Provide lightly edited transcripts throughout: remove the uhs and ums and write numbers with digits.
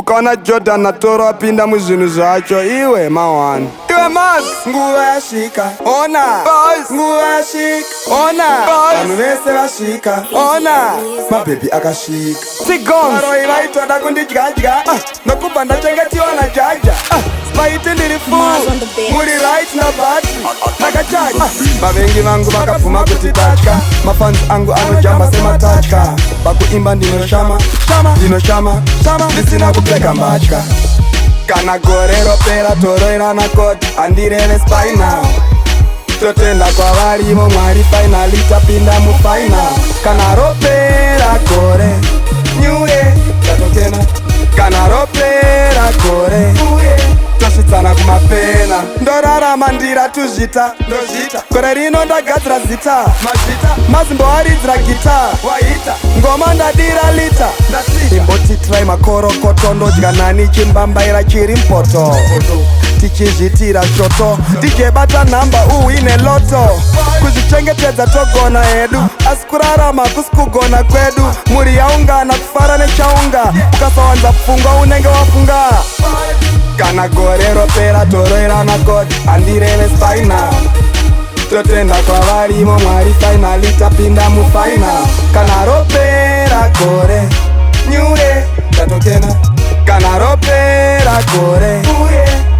Ukaona Jordan natoro apinda muzvinhu zvacho iwe mawana. Iwe mas nguva yasvika ona boys, nguva yasvika ona boys, vanhu vese vasvika ona mabhebi akasvika. Tigongaroi vaitoda kundidyadya nokubva ndachengetiwa najaja. Vaiti ndiri full muri right nabatri nakachaja. Vavengi vangu vakabvuma kuti tatya, mafanzi angu anojamba sematatya. Pakuimba ndinoshama ndinoshama ndisina kupfeka mbatya. Kana gore ropera toroirana koti handireve spinal. Totenda kwavarimo Mwari finally tapinda mufinal. Kana ropera gore nyuye tatotena. Kana ropera gore tosvitsana kumapena. Ndorarama ndira tuzvita ndozvita. Gore rino ndagadzira zita mazimboaridzira gita waita ngoma ndadira lita imboti try makorokoto ndodya nani chimbambaira chiri mpoto tichizvitira shoto tichebata nhamba uine loto. Kuzvichengetedza togona hedu asi kurarama kusi kugona kwedu. Muri yaungana kufara nechaunga ukasawanza pfungwa unenge wafunga. Kana gore ropera toroirana koti handireve spinal. Totenda kwavarimo Mwari finally tapinda mufinal. Kana ropera gore nyuye tatotena. Kana ropera gore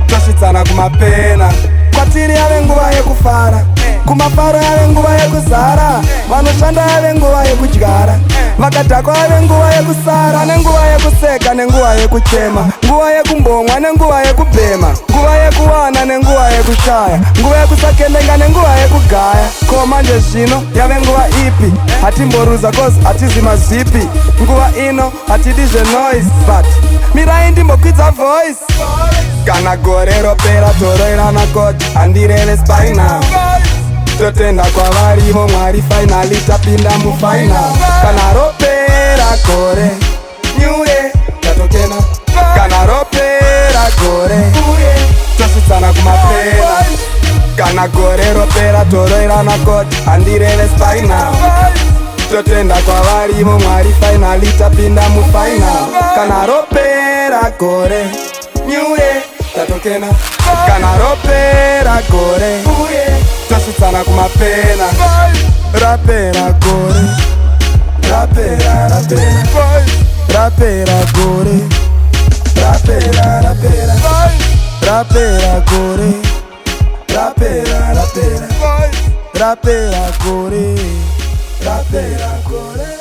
tosvitsana kumapena. Kwatiri yave nguva yekufara, kumafaro yave nguva yekuzara. Vanoshanda yave nguva yekudyara, vakadhakwa yave nguva yekusara. Nenguva yekuseka nenguva yekuchema, nguva yekumbomwa nenguva yekubhema, nguva yekuwana nenguva yekushaya, nguva yekusakendenga nenguva yekugaya. Ko manje zvino yave nguva ipi? Hatimboruza cause hatizi mazipi. Nguva ino hatidizve noise but mirai ndimbokwidza voice. Kana gore ropera toroirana koti handireve spinal. Totenda kwavarimo Mwari finally tapinda mufinal. Kana ropera gore nyuye tatotena. Kana ropera gore tosvitsana kumapena. Kana gore ropera toroirana koti handireve spinal. Totenda kwavarimo Mwari finally tapinda mufinal. Kana ropera gore nyuye tatotena. Kana ropera gore tosvitsana kumapena. Rapera gore rapera gore rapera gore rapera gore rapera gore.